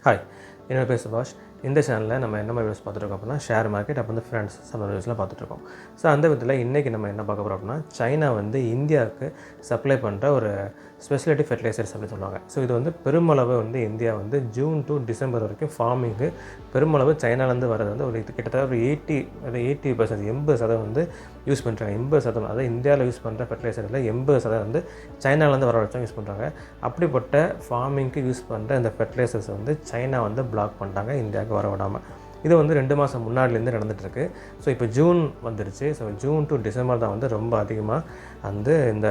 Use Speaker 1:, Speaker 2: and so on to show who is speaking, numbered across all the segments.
Speaker 1: Hi, என்னோட பேர் சுபாஷ். இந்த சேனலில் நம்ம என்ன மாதிரி வீடியோஸ் பார்த்துருக்கோம் அப்படின்னா ஷேர் மார்க்கெட் அப்புறம் வந்து ஃப்ரெண்ட்ஸ் சம்மந்த வீடியோஸ்லாம் பார்த்துட்ருக்கோம். ஸோ அந்த விதத்தில் இன்றைக்கி நம்ம என்ன பார்க்க போகிறோம் அப்படின்னா சைனா வந்து இந்தியாவுக்கு சப்ளை பண்ணுற ஒரு ஸ்பெஷலிட்டி ஃபெர்டிலைசர்ஸ் அப்படின்னு சொல்லுவாங்க. ஸோ இது வந்து பெருமளவு வந்து இந்தியா வந்து ஜூன் டு டிசம்பர் வரைக்கும் ஃபார்மிங்கு பெருமளவு சைனாலேருந்து வரது வந்து ஒரு கிட்டத்தட்ட ஒரு 80% 80% வந்து யூஸ் பண்ணுறாங்க. 80% அதாவது இந்தியாவில் யூஸ் பண்ணுற ஃபெர்டிலைசரில் 80% வந்து சைனாலேருந்து வர வச்சு யூஸ் பண்ணுறாங்க. அப்படிப்பட்ட ஃபார்மிங்க்கு யூஸ் பண்ணுற இந்த ஃபெர்டிலைசர்ஸ் வந்து சைனா வந்து பிளாக் பண்ணிட்டாங்க இந்தியாவுக்கு வர விடாமல். இது வந்து 2 மாதம் முன்னாடிலேருந்து நடந்துகிட்ருக்கு. ஸோ இப்போ ஜூன் வந்துருச்சு. ஸோ ஜூன் டு டிசம்பர் தான் வந்து ரொம்ப அதிகமாக வந்து இந்த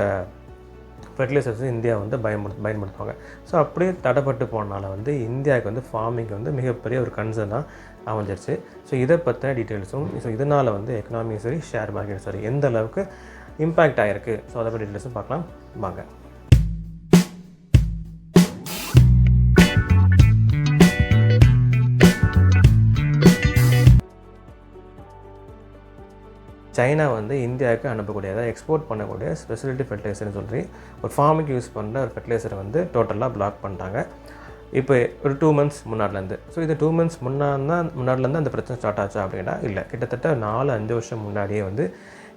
Speaker 1: ஃபெர்டிலைசர்ஸ் இந்தியா வந்து பயன்படுத்துவாங்க. ஸோ அப்படியே தடைப்பட்டு போனால வந்து இந்தியாவுக்கு வந்து ஃபார்மிங் வந்து மிகப்பெரிய ஒரு கன்சர்னாக அமைஞ்சிருச்சு. ஸோ இதை பற்றின டீட்டெயில்ஸும் ஸோ இதனால் வந்து எக்கனாமி சரி ஷேர் மார்க்கெட் சரி எந்த அளவுக்கு இம்பேக்ட் ஆகிருக்கு ஸோ அதை பற்றி டீட்டெயில்ஸும் பார்க்கலாம் வாங்க. சைனா வந்து இந்தியாவுக்கு அனுப்பக்கூடிய அதாவது எக்ஸ்போர்ட் பண்ணக்கூடிய ஸ்பெஷலிட்டி ஃபெர்டிலைசர்னு சொல்லி ஒரு ஃபார்முக்கு யூஸ் பண்ணுற ஒரு ஃபெர்டிலைசரை வந்து டோட்டலாக பிளாக் பண்ணிட்டாங்க இப்போ ஒரு 2 months முன்னாடிலேருந்து. ஸோ இது 2 months முன்னாடிலேருந்து அந்த பிரச்சனை ஸ்டார்ட் ஆச்சா அப்படின்னா இல்லை, கிட்டத்தட்ட 4-5 வருஷம் முன்னாடியே வந்து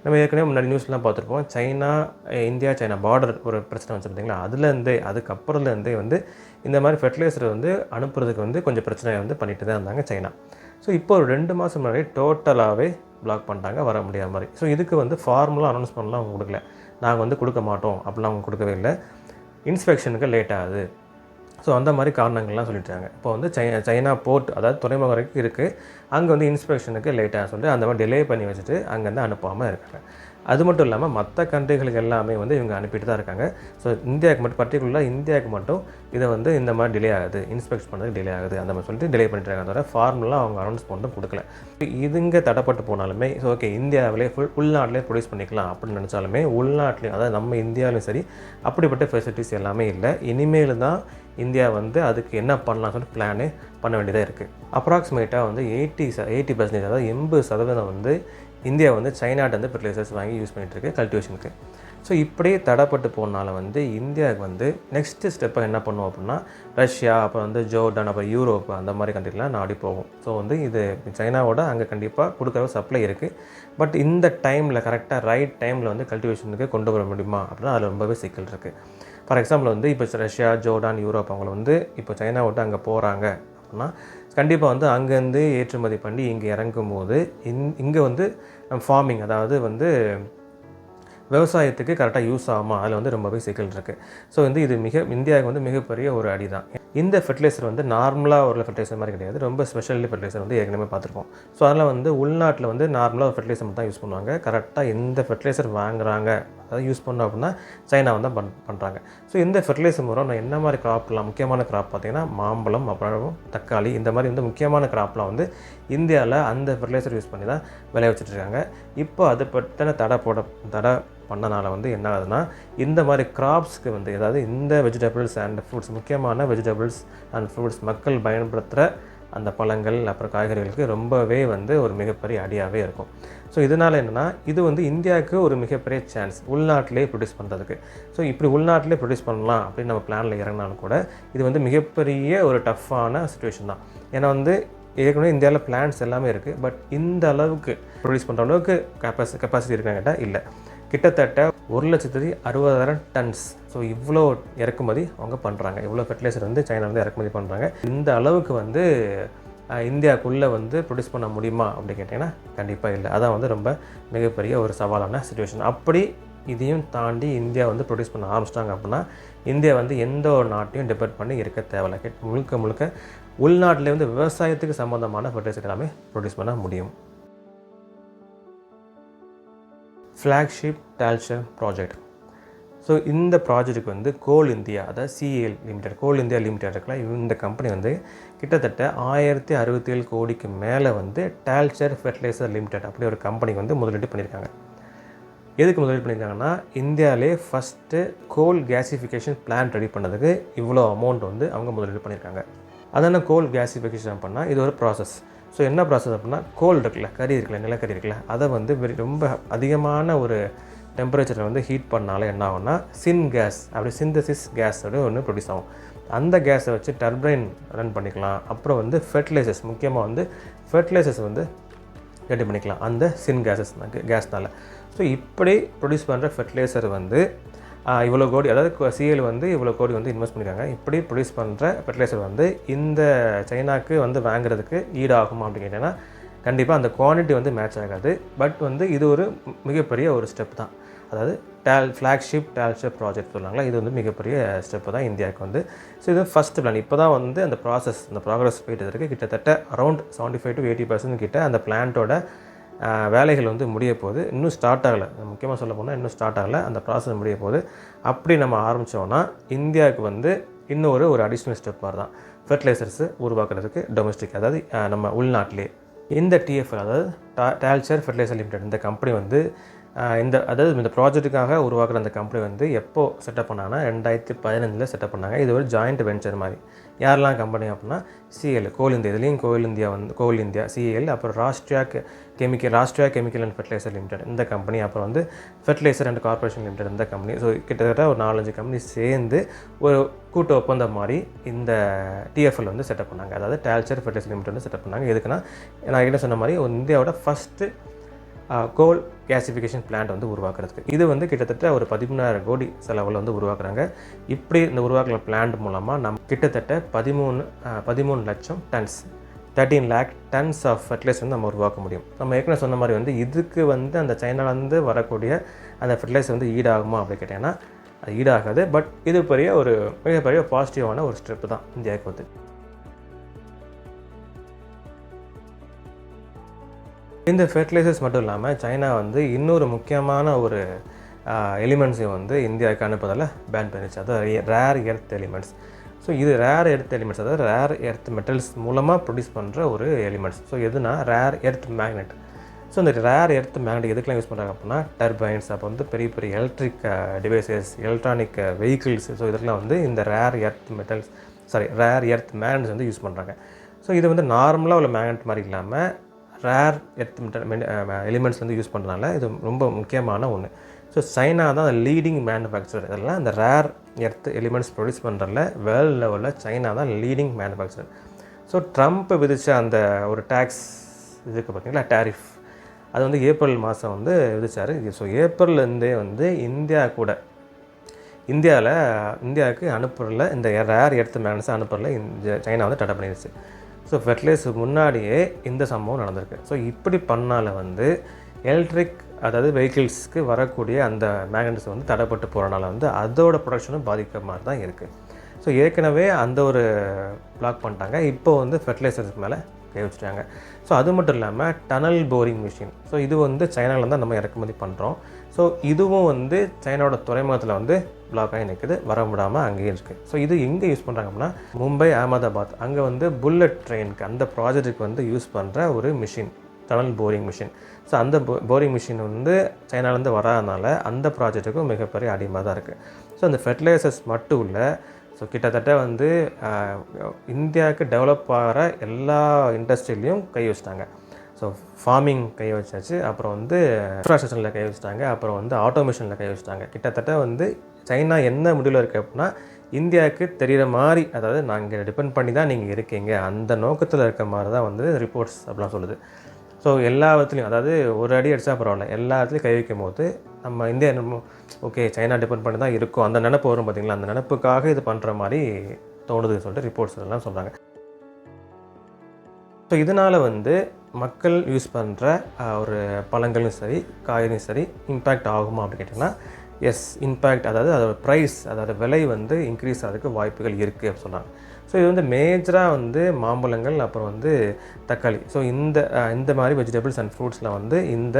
Speaker 1: நம்ம ஏற்கனவே முன்னாடி நியூஸ்லாம் பார்த்துருப்போம். இந்தியா பார்டர் ஒரு பிரச்சனை வச்சு பார்த்தீங்களா, அதுக்கப்புறம்லேருந்தே வந்து இந்த மாதிரி ஃபெர்டிலைசர் வந்து அனுப்புறதுக்கு வந்து கொஞ்சம் பிரச்சனையை வந்து பண்ணிட்டு தான் இருந்தாங்க சைனா. ஸோ இப்போ ஒரு 2 மாதம் முன்னாடி டோட்டலாகவே பிளாக் பண்ணிட்டாங்க, வர முடியாத மாதிரி. ஸோ இதுக்கு வந்து ஃபார்முலா அனௌன்ஸ்மெண்ட்லாம் அவங்க கொடுக்கல, நாங்கள் வந்து கொடுக்க மாட்டோம் அப்படிலாம் அவங்க கொடுக்கவே இல்லை. இன்ஸ்பெக்ஷனுக்கு லேட் ஆகுது, ஸோ அந்த மாதிரி காரணங்கள்லாம் சொல்லிட்டாங்க. இப்போ வந்து சைனா போர்ட் அதாவது துறைமுகம் வரைக்கும் இருக்குது, அங்கே வந்து இன்ஸ்பெக்ஷனுக்கு லேட்டாக சொல்லிட்டு அந்த மாதிரி டிலே பண்ணி வச்சுட்டு அங்கேருந்து அனுப்பாமல் இருக்காங்க. அது மட்டும் இல்லாமல் மற்ற கண்ட்ரிகளுக்கு எல்லாமே வந்து இவங்க அனுப்பிட்டு தான் இருக்காங்க. ஸோ இந்தியாவுக்கு மட்டும் பர்டிகுலராக இந்தியாவுக்கு மட்டும் இதை வந்து இந்த மாதிரி டிலே ஆகுது, இன்ஸ்பெக்ட் பண்ணுறதுக்கு டிலே ஆகுது அந்த மாதிரி சொல்லிட்டு டிலே பண்ணிட்டு இருக்காங்க. தவிர ஃபார்முலாம் அவங்க அனௌன்ஸ் பண்ணிட்டு கொடுக்கல. இதுங்க தடைப்பட்டு போனாலுமே ஸோ ஓகே இந்தியாவிலே உள்நாட்டிலே ப்ரொடியூஸ் பண்ணிக்கலாம் அப்படின்னு நினச்சாலுமே உள்நாட்டிலையும் அதாவது நம்ம இந்தியாவிலையும் சரி அப்படிப்பட்ட ஃபெசிலிட்டிஸ் எல்லாமே இல்லை. இனிமேல் தான் இந்தியா வந்து அதுக்கு என்ன பண்ணலாம் சொல்லிட்டு பிளானே பண்ண வேண்டியதாக இருக்குது. அப்ராக்சிமேட்டாக வந்து 80% அதாவது 80% வந்து இந்தியா வந்து சைனாட்ட வந்து ஃபெர்டிலைசர்ஸ் வாங்கி யூஸ் பண்ணிகிட்ருக்கு கல்டிவேஷனுக்கு. ஸோ இப்படியே தடைப்பட்டு போனால வந்து இந்தியாவுக்கு வந்து நெக்ஸ்ட்டு ஸ்டெப்பை என்ன பண்ணுவோம் அப்படின்னா ரஷ்யா அப்புறம் வந்து ஜோர்டான் அப்புறம் யூரோப் அந்த மாதிரி கண்ட்ரிலாம் நாடி போகும். ஸோ வந்து இது சைனாவோட அங்கே கண்டிப்பாக கொடுக்குற சப்ளை இருக்குது. பட் இந்த டைமில் கரெக்டாக ரைட் டைமில் வந்து கல்டிவேஷனுக்கு கொண்டு வர முடியுமா அப்படின்னா அதில் ரொம்பவே சிக்கல் இருக்குது. ஃபார் எக்ஸாம்பிள் வந்து இப்போ ரஷ்யா ஜோர்டான் யூரோப் அவங்கள வந்து இப்போ சைனா விட்டு அங்கே போகிறாங்க அப்படின்னா கண்டிப்பாக வந்து அங்கேருந்து ஏற்றுமதி பண்ணி இங்கே இறங்கும் போது இங்கே வந்து ஃபார்மிங் அதாவது வந்து விவசாயத்துக்கு கரெக்டாக யூஸ் ஆகுமா அதில் வந்து ரொம்பவே சிக்கல் இருக்குது. ஸோ வந்து இது இந்தியாவுக்கு வந்து மிகப்பெரிய ஒரு அடி தான். இந்த ஃபெர்டிலைசர் வந்து நார்மலாக ஒரு ஃபெர்டிலைசர் மாதிரி கிடையாது, ரொம்ப ஸ்பெஷலி ஃபெர்டிலைசர் வந்து ஏற்கனவே பார்த்துருப்போம். ஸோ அதனால் வந்து உள்நாட்டில் வந்து நார்மலாக ஒரு ஃபெர்டிலைசர் மட்டும் தான் யூஸ் பண்ணுவாங்க. கரெக்டாக எந்த ஃபெர்டிலைசர் வாங்குறாங்க அதாவது யூஸ் பண்ணோம் அப்படின்னா சைனா வந்து பண்ணுறாங்க. ஸோ இந்த ஃபெர்டிலைசர் மூலம் நான் என்ன மாதிரி கிராப்லாம் முக்கியமான கிராப் பார்த்திங்கன்னா மாம்பழம் அப்புறம் தக்காளி இந்த மாதிரி வந்து முக்கியமான கிராப்லாம் வந்து இந்தியாவில் அந்த ஃபெர்டிலைசர் யூஸ் பண்ணி தான் விளைய வச்சுட்ருக்காங்க. இப்போ அது பற்றின தடை பண்ணனால வந்து என்ன ஆகுதுன்னா இந்த மாதிரி கிராப்ஸ்க்கு வந்து அதாவது இந்த வெஜிடபிள்ஸ் அண்ட் ஃப்ரூட்ஸ் முக்கியமான வெஜிடபிள்ஸ் அண்ட் ஃப்ரூட்ஸ் மக்கள் பயன்படுத்துகிற அந்த பழங்கள் அப்புறம் காய்கறிகளுக்கு ரொம்பவே வந்து ஒரு மிகப்பெரிய அடியாகவே இருக்கும். ஸோ இதனால் என்னென்னா இது வந்து இந்தியாவுக்கு ஒரு மிகப்பெரிய சான்ஸ் உள்நாட்டிலே ப்ரொடியூஸ் பண்ணுறதுக்கு. ஸோ இப்படி உள்நாட்டிலே ப்ரொடியூஸ் பண்ணலாம் அப்படின்னு நம்ம பிளானில் இறங்கினாலும் கூட இது வந்து மிகப்பெரிய ஒரு டஃப்பான சிச்சுவேஷன் தான். ஏன்னா வந்து ஏற்கனவே இந்தியாவில் பிளான்ஸ் எல்லாமே இருக்குது, பட் இந்த அளவுக்கு ப்ரொடியூஸ் பண்ணுற அளவுக்கு கெப்பாசிட்டி இருக்கான்னு கேட்டால் இல்லை. கிட்டத்தட்ட 1,60,000 tons. ஸோ இவ்வளோ இறக்குமதி அவங்க பண்ணுறாங்க, இவ்வளோ ஃபெர்டிலைசர் வந்து சைனாலேருந்து இறக்குமதி பண்ணுறாங்க. இந்த அளவுக்கு வந்து இந்தியாவுக்குள்ளே வந்து ப்ரொடியூஸ் பண்ண முடியுமா அப்படின்னு கேட்டிங்கன்னா கண்டிப்பாக இல்லை. அதான் வந்து ரொம்ப மிகப்பெரிய ஒரு சவாலான சிச்சுவேஷன். அப்படி இதையும் தாண்டி இந்தியா வந்து ப்ரொடியூஸ் பண்ண ஆரம்பிச்சிட்டாங்க அப்படின்னா இந்தியா வந்து எந்த ஒரு நாட்டையும் டிபெண்ட் பண்ணி இருக்க தேவையில்லை. முழுக்க உள்நாட்டிலே வந்து விவசாயத்துக்கு சம்மந்தமான ஃபெர்டிலைசர் எல்லாமே ப்ரொடியூஸ் பண்ண முடியும். Flagship டால்ச்சர் project. ஸோ இந்த ப்ராஜெக்ட்டுக்கு வந்து கோல் இந்தியா அதாவது CAL லிமிடெட் கோல் இந்தியா லிமிடெட் இருக்குல்ல, இந்த கம்பெனி வந்து கிட்டத்தட்ட 1067 கோடிக்கு மேலே வந்து டால்ச்சர் ஃபெர்டிலைசர் லிமிடெட் அப்படி ஒரு கம்பெனிக்கு வந்து முதலீடு பண்ணியிருக்காங்க. எதுக்கு முதலீடு பண்ணியிருக்காங்கன்னா இந்தியாவிலே ஃபஸ்ட்டு கோல் கேசிஃபிகேஷன் பிளான் ரெடி பண்ணதுக்கு இவ்வளோ அமௌண்ட் வந்து அவங்க முதலீடு பண்ணியிருக்காங்க. அதனால் கோல் கேசிஃபிகேஷன் பண்ணால் இது ஒரு ப்ராசஸ். ஸோ என்ன ப்ராசஸ் அப்படின்னா கோல் இருக்குல்ல நிலக்கரி இருக்குல்ல அதை வந்து ரொம்ப அதிகமான ஒரு டெம்பரேச்சரை வந்து ஹீட் பண்ணாலே என்ன ஆகும்னா சின்தசிஸ் கேஸ் ஒன்று ப்ரொடியூஸ் ஆகும். அந்த கேஸை வச்சு டர்பைன் ரன் பண்ணிக்கலாம். அப்புறம் வந்து ஃபெர்டிலைசர்ஸ், முக்கியமாக வந்து ஃபெர்டிலைசர்ஸ் வந்து ரெடி பண்ணிக்கலாம் அந்த கேஸ்னால். ஸோ இப்படி ப்ரொடியூஸ் பண்ணுற ஃபெர்டிலைசர் வந்து இவ்வளோ கோடி, அதாவது சிஎல் வந்து இவ்வளோ கோடி வந்து இன்வெஸ்ட் பண்ணியிருக்காங்க. இப்படி ப்ரொடியூஸ் பண்ணுற ஃபெர்டிலைசர் வந்து இந்த சைனாக்கு வந்து வாங்குறதுக்கு ஈடாகுமா அப்படின்னு கேட்டிங்கன்னா கண்டிப்பாக அந்த குவான்டிட்டி வந்து மேட்ச் ஆகாது. பட் வந்து இது ஒரு மிகப்பெரிய ஒரு ஸ்டெப் தான். அதாவது ஃப்ளாக்ஷிப் டால்ஷிப் ப்ராஜெக்ட் சொல்லுவாங்களா, இது வந்து மிகப்பெரிய ஸ்டெப்பு தான் இந்தியாவுக்கு வந்து. ஸோ இது ஃபஸ்ட் பிளான். இப்போ தான் வந்து அந்த ப்ராக்ரஸ் போயிட்டு இருக்குது. கிட்டத்தட்ட அரௌண்ட் 75 to 80% கிட்ட அந்த பிளான்ட்டோட வேலைகள் வந்து முடிய போகுது. இன்னும் ஸ்டார்ட் ஆகலை, முக்கியமாக சொல்ல போனால் இன்னும் ஸ்டார்ட் ஆகலை, அந்த ப்ராசஸ் முடிய போகுது. அப்படி நம்ம ஆரம்பித்தோன்னா இந்தியாவுக்கு வந்து இன்னும் ஒரு அடிஷ்னல் ஸ்டெப் மாதிரி தான் ஃபெர்டிலைசர்ஸு உருவாக்குறதுக்கு டொமஸ்டிக், அதாவது நம்ம உள்நாட்டிலே. இந்த டிஎஃப்எல், அதாவது டால்ச்சர் ஃபெர்டிலைசர் லிமிடெட், இந்த கம்பெனி வந்து இந்த ப்ராஜெக்ட்டுக்காக உருவாக்குற அந்த கம்பெனி வந்து எப்போது செட்டப் பண்ணாங்கன்னா 2015 செட்டப் பண்ணாங்க. இது ஒரு ஜாயிண்ட் வெஞ்சர் மாதிரி. யாரெல்லாம் கம்பெனி அப்படின்னா சிஎல், கோல் இந்தியா, இதுலேயும் கோல் இந்தியா சிஎல், அப்புறம் Rashtriya chemical and fertilizer limited இந்த கம்பெனி, அப்புறம் வந்து ஃபெர்டிலைசர் அண்ட் கார்பரேஷன் லிமிடெட் இந்த கம்பெனி. ஸோ கிட்டத்தட்ட ஒரு 4-5 கம்பெனி சேர்ந்து ஒரு கூட்டு ஒப்பந்தம் மாதிரி இந்த டிஎஃப்எல் வந்து செட்டப் பண்ணாங்க. அதாவது டால்ச்சர் ஃபெர்டிலைசர் லிமிடெட் வந்து செட்டப் பண்ணாங்க. எதுக்குன்னா, நான் என்ன சொன்ன மாதிரி இந்தியாவோட ஃபஸ்ட்டு கோல் கேசிஃபிகேஷன் பிளான்ட் வந்து உருவாக்குறதுக்கு. இது வந்து கிட்டத்தட்ட ஒரு 13,000 கோடி செலவில் வந்து உருவாக்குறாங்க. இப்படி இந்த உருவாக்குற பிளான்ட் மூலமாக நம்ம கிட்டத்தட்ட 13 லட்சம் tons, 13 lakh tons of fertilizer வந்து நம்ம உருவாக்க முடியும். நம்ம ஏற்கனவே சொன்ன மாதிரி வந்து இதுக்கு வந்து அந்த சைனாலேருந்து வரக்கூடிய அந்த ஃபெர்டிலைசர் வந்து ஈடாகுமா அப்படின்னு கேட்டிங்கன்னா அது ஈடாகாது. பட் இது மிகப்பெரிய பாசிட்டிவான ஒரு ஸ்டெப்பு தான் இந்தியாவுக்கு வந்து. இந்த ஃபெர்டிலைசர்ஸ் மட்டும் இல்லாமல் சைனா வந்து இன்னொரு முக்கியமான ஒரு எலிமெண்ட்ஸையும் வந்து இந்தியாவுக்கு அனுப்புவதால் பேன் பண்ணிச்சு. அதாவது ரேர் எர்த் எலிமெண்ட்ஸ். ஸோ இது ரேர் எர்த் எலிமெண்ட்ஸ், அதாவது ரேர் எர்த் மெட்டல்ஸ் மூலமாக ப்ரொடியூஸ் பண்ணுற ஒரு எலிமெண்ட்ஸ். ஸோ எதுனா ரேர் எர்த் மேக்னெட். ஸோ இந்த ரேர் எர்த் மேக்னெட் எதுக்கெலாம் யூஸ் பண்ணுறாங்க அப்படின்னா டர்பைன்ஸ், அப்போ வந்து பெரிய பெரிய electric devices, electronic vehicles. So இதெல்லாம் வந்து இந்த ரேர் எர்த் மேக்னெட்ஸ் வந்து யூஸ் பண்ணுறாங்க. ஸோ இது வந்து நார்மலாக உள்ள மேக்னெட் மாதிரி இல்லாமல் ரேர் எர்த் எலிமெண்ட்ஸ் வந்து யூஸ் பண்ணுறதுனால இது ரொம்ப முக்கியமான ஒன்று. ஸோ சைனா தான் லீடிங் மேனுஃபேக்சரர். இதெல்லாம் இந்த ரேர் எர்த் எலிமெண்ட்ஸ் ப்ரொடியூஸ் பண்ணுறதுல வேர்ல்டு லெவலில் சைனா தான் லீடிங் மேனுஃபேக்சரர். ஸோ ட்ரம்ப் விதித்த அந்த ஒரு டேக்ஸ் இதுக்கு பார்த்தீங்களா, டேரிஃப், அது வந்து ஏப்ரல் மாதம் வந்து விதிச்சார். ஸோ ஏப்ரல்லேருந்தே வந்து இந்தியாவுக்கு அனுப்புறல இந்த ரேர் எர்த் மேக்னெட்ஸ் அனுப்புறல சைனா வந்து தடை பண்ணிடுச்சு. ஸோ ஃபெர்டிலைசர் முன்னாடியே இந்த சம்பவம் நடந்திருக்கு. ஸோ இப்படி பண்ணால் வந்து எலக்ட்ரிக், அதாவது வெஹிக்கிள்ஸ்க்கு வரக்கூடிய அந்த மேக்னெட்ஸ் வந்து தடைப்பட்டு போகிறனால வந்து அதோட ப்ரொடக்ஷனும் பாதிக்கிற மாதிரி தான் இருக்குது. ஸோ ஏற்கனவே அந்த ஒரு பிளாக் பண்ணிட்டாங்க. இப்போ வந்து ஃபெர்டிலைசர்ஸ்க்கு மேலே கை வச்சுட்டாங்க. ஸோ அது மட்டும் இல்லாமல் டனல் போரிங் மிஷின். ஸோ இது வந்து சைனாவில் தான் நம்ம இறக்குமதி பண்ணுறோம். ஸோ இதுவும் வந்து சைனாவோட துறைமுகத்தில் வந்து பிளாக் ஆகி நிற்குது, வர விடாமல் அங்கேயும் இருக்குது. ஸோ இது எங்கே யூஸ் பண்ணுறாங்க அப்படின்னா மும்பை, அகமதாபாத், அங்கே வந்து புல்லட் ட்ரெயினுக்கு அந்த ப்ராஜெக்ட்டுக்கு வந்து யூஸ் பண்ணுற ஒரு machine, tunnel boring machine. So அந்த போரிங் மிஷின் வந்து சைனாலேருந்து வராதனால அந்த ப்ராஜெக்ட்டுக்கும் மிகப்பெரிய அடிமாக தான் இருக்குது. ஸோ அந்த ஃபெர்டிலைசர்ஸ் மட்டும் இல்லை, ஸோ கிட்டத்தட்ட வந்து இந்தியாவுக்கு டெவலப் ஆகிற எல்லா இண்டஸ்ட்ரியிலையும் கை வச்சிட்டாங்க. ஸோ ஃபார்மிங் கை வச்சாச்சு, அப்புறம் வந்து இன்ஃப்ராஸ்ட்ரக்சரில் கை வச்சிட்டாங்க, அப்புறம் வந்து ஆட்டோமேஷனில் கை வச்சிட்டாங்க. கிட்டத்தட்ட வந்து சைனா என்ன முடிவில் இருக்குது அப்படின்னா இந்தியாவுக்கு தெரிகிற மாதிரி, அதாவது நாங்கள் டிபெண்ட் பண்ணி தான் நீங்கள் இருக்கீங்க, அந்த நோக்கத்தில் இருக்க மாதிரி தான் வந்து ரிப்போர்ட்ஸ் அப்படிலாம் சொல்லுது. ஸோ எல்லா இடத்துலையும், அதாவது ஒரு அடி அடித்தா பரவாயில்ல, எல்லா இடத்துலையும் கை வைக்கும் போது நம்ம இந்தியா ஓகே சைனா டிபெண்ட் பண்ணி தான் இருக்கும், அந்த நினப்பு வரும் பார்த்திங்களா, அந்த நினப்புக்காக இது பண்ணுற மாதிரி தோணுதுன்னு சொல்லிட்டு ரிப்போர்ட்ஸ் எல்லாம் சொல்கிறாங்க. ஸோ இதனால் வந்து மக்கள் யூஸ் பண்ணுற ஒரு பழங்களும் சரி, காய்கறியும் சரி இம்பேக்ட் ஆகுமா அப்படின்னு கேட்டிங்கன்னா எஸ், இம்பேக்ட், அதாவது அதோட ப்ரைஸ், அதோட விலை வந்து இன்க்ரீஸ் ஆகிறதுக்கு வாய்ப்புகள் இருக்குது அப்படின்னு சொன்னாங்க. ஸோ இது வந்து மேஜராக வந்து மாம்பழங்கள், அப்புறம் வந்து தக்காளி, ஸோ இந்த மாதிரி வெஜிடபிள்ஸ் அண்ட் ஃப்ரூட்ஸில் வந்து இந்த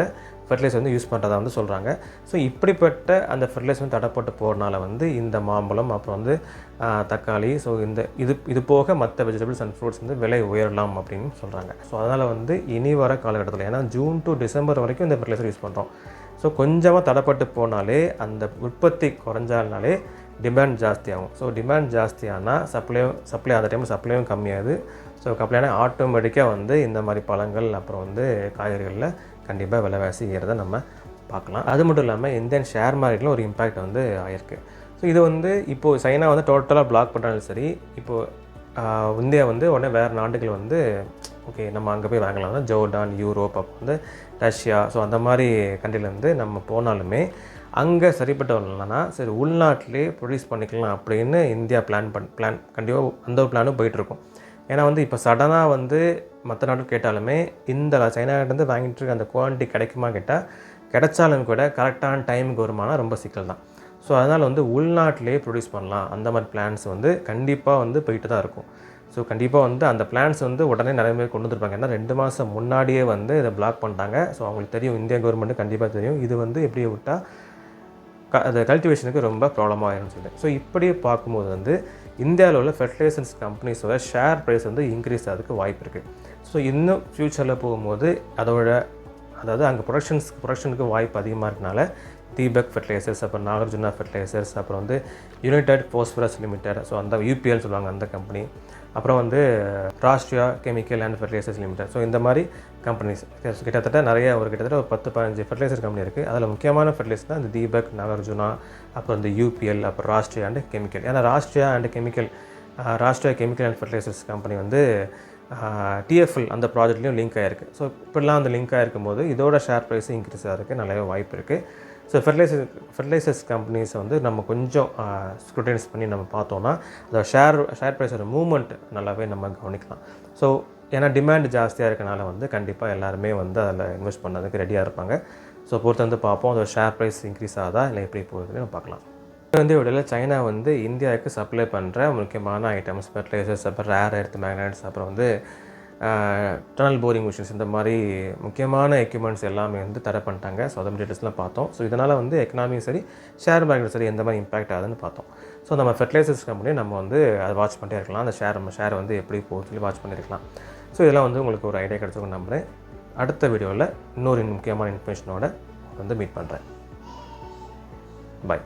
Speaker 1: ஃபெர்டிலைசர் வந்து யூஸ் பண்ணுறதா வந்து சொல்கிறாங்க. ஸோ இப்படிப்பட்ட அந்த ஃபெர்டிலைசர் வந்து தடைப்பட்டு போகிறனால வந்து இந்த மாம்பழம், அப்புறம் வந்து தக்காளி, ஸோ இது போக மற்ற வெஜிடபிள்ஸ் அண்ட் ஃப்ரூட்ஸ் வந்து விலை உயரலாம் அப்படின்னு சொல்கிறாங்க. ஸோ அதனால் வந்து இனி வர காலகட்டத்தில், ஏன்னா ஜூன் டு டிசம்பர் வரைக்கும் இந்த ஃபெர்டிலைசர் யூஸ் பண்ணுறோம். ஸோ கொஞ்சமாக தடைப்பட்டு போனாலே, அந்த உற்பத்தி குறைஞ்சாலே டிமாண்ட் ஜாஸ்தியாகும். ஸோ டிமாண்ட் ஜாஸ்தியானால் சப்ளை அந்த டைமில் சப்ளையும் கம்மியாகுது. ஸோ கம்மியான ஆட்டோமேட்டிக்காக வந்து இந்த மாதிரி பழங்கள், அப்புறம் வந்து காய்கறிகளில் கண்டிப்பாக விலைவாசி ஏறதை நம்ம பார்க்கலாம். அது மட்டும் இல்லாமல் இந்தியன் ஷேர் மார்க்கெட்டில் ஒரு இம்பேக்ட் வந்து ஆகிருக்கு. ஸோ இது வந்து இப்போது சைனா வந்து டோட்டலாக பிளாக் பண்ணுறாலும் சரி, இப்போது இந்தியா வந்து உடனே வேறு நாடுகள் வந்து ஓகே நம்ம அங்கே போய் வாங்கலாம், ஜோர்டான், யூரோப், அப்போ வந்து ரஷ்யா, ஸோ அந்த மாதிரி கண்ட்ரிலேருந்து நம்ம போனாலுமே அங்கே சரிப்பட்டு வரலன்னா சரி உள்நாட்டிலே ப்ரொடியூஸ் பண்ணிக்கலாம் அப்படின்னு இந்தியா பிளான் கண்டிப்பாக அந்த ஒரு பிளானும் போயிட்டுருக்கும். ஏன்னா வந்து இப்போ சடனாக வந்து மற்ற நாட்டுக்கு கேட்டாலுமே இந்த சைனாக்கிட்டேருந்து வாங்கிட்டு இருக்க அந்த குவான்டிட்டி கிடைக்குமா கேட்டால் கிடைச்சாலும் கூட கரெக்டான டைமுக்கு வருமானா ரொம்ப சிக்கல் தான். ஸோ அதனால் வந்து உள்நாட்டிலே ப்ரொடியூஸ் பண்ணலாம் அந்த மாதிரி பிளான்ஸ் வந்து கண்டிப்பாக வந்து போயிட்டு தான் இருக்கும். ஸோ கண்டிப்பாக வந்து அந்த பிளான்ஸ் வந்து உடனே நிறைய பேர் கொண்டு வந்துருப்பாங்க. ஏன்னா 2 மாதம் முன்னாடியே வந்து இதை பிளாக் பண்ணிட்டாங்க. ஸோ அவங்களுக்கு தெரியும், இந்தியா கவர்மெண்ட்டு கண்டிப்பாக தெரியும் இது வந்து எப்படி விட்டால் அது கல்டிவேஷனுக்கு ரொம்ப ப்ராப்ளமாக ஆயிரும்னு சொல்லிட்டு. ஸோ இப்படியே பார்க்கும்போது வந்து இந்தியாவில் உள்ள ஃபெர்டிலைசர்ஸ் கம்பெனிஸோட ஷேர் ப்ரைஸ் வந்து இன்க்ரீஸ் ஆகிறதுக்கு வாய்ப்பு இருக்குது. ஸோ இன்னும் ஃப்யூச்சரில் போகும்போது அதாவது அங்கே ப்ரொடக்ஷனுக்கு வாய்ப்பு அதிகமாக இருக்கனால தீபக் ஃபெர்டிலைசர்ஸ், அப்புறம் நாகார்ஜுனா ஃபெர்டிலைசர்ஸ், அப்புறம் வந்து யுனைடெட் பாஸ்பரஸ் லிமிடெட், ஸோ அந்த யூபிஎல் சொல்லுவாங்க அந்த கம்பெனி, அப்புறம் வந்து Rashtriya chemical and fertilizers limited, so இந்த மாதிரி கம்பெனிஸ் கிட்டத்தட்ட கிட்டத்தட்ட ஒரு 10-15 ஃபெர்டிலைசர் கம்பெனி இருக்குது. அதில் முக்கியமான ஃபெர்டிலைசர் தான் இந்த தீபக், நாகார்ஜுனா, அப்புறம் இந்த யூபிஎல், அப்புறம் ராஷ்ட்ரியா அண்ட் கெமிக்கல். ஏன்னா Rashtriya chemical and fertilizers company வந்து டிஎஃப்எல் அந்த ப்ராஜெக்ட்லேயும் லிங்க் ஆகிருக்கு. ஸோ இப்படிலாம் அந்த லிங்க் ஆகிருக்கும் போது இதோட ஷேர் ப்ரைஸும் இன்க்ரீஸ் ஆகிறதுக்கு நிறைய வாய்ப்பு இருக்குது. ஸோ ஃபெர்டிலைசர்ஸ் கம்பெனிஸை வந்து நம்ம கொஞ்சம் ஸ்க்ரூட்டைஸ் பண்ணி நம்ம பார்த்தோன்னா அந்த ஷேர் ப்ரைஸோட மூவ்மெண்ட் நல்லாவே நம்ம கவனிக்கலாம். ஸோ ஏன்னா டிமாண்ட் ஜாஸ்தியாக இருக்கனால வந்து கண்டிப்பாக எல்லாருமே வந்து அதில் இன்வெஸ்ட் பண்ணதுக்கு ரெடியாக இருப்பாங்க. ஸோ பொறுத்து வந்து பார்ப்போம் அதோட ஷேர் ப்ரைஸ் இன்க்ரீஸ் ஆகுதா இல்லை எப்படி போகுதுன்னு நம்ம பார்க்கலாம். வந்து இடையில சைனா வந்து இந்தியாவுக்கு சப்ளை பண்ணுற முக்கியமான ஐட்டம்ஸ் ஃபெர்டிலைசர்ஸ், அப்புறம் ரேர் எர்த் மேக்னட்ஸ், அப்புறம் வந்து டனல் போரிங் மிஷின்ஸ், இந்த மாதிரி முக்கியமான எக்யூப்மெண்ட்ஸ் எல்லாமே வந்து தடை பண்ணிட்டாங்க. ஸோ அதை டீட்டெயில்ஸ்லாம் பார்த்தோம். ஸோ இதனால் வந்து எக்கனாமியும் சரி ஷேர் மார்க்கெட் சரி எந்த மாதிரி இம்பாக்ட் ஆகுதுன்னு பார்த்தோம். ஸோ நம்ம ஃபெர்டிலைசர்ஸ் கம்பெனி நம்ம வந்து அதை வாட்ச் பண்ணிட்டே இருக்கலாம். அந்த ஷேர் வந்து எப்படி போகுது சொல்லி வாட்ச் பண்ணியிருக்கலாம். ஸோ இதெல்லாம் வந்து உங்களுக்கு ஒரு ஐடியா கிடச்சிருக்கும் நம்புகிறேன். அடுத்த வீடியோவில் இன்னொரு முக்கியமான இன்ஃபர்மேஷனோட வந்து மீட் பண்ணுறேன். பாய்.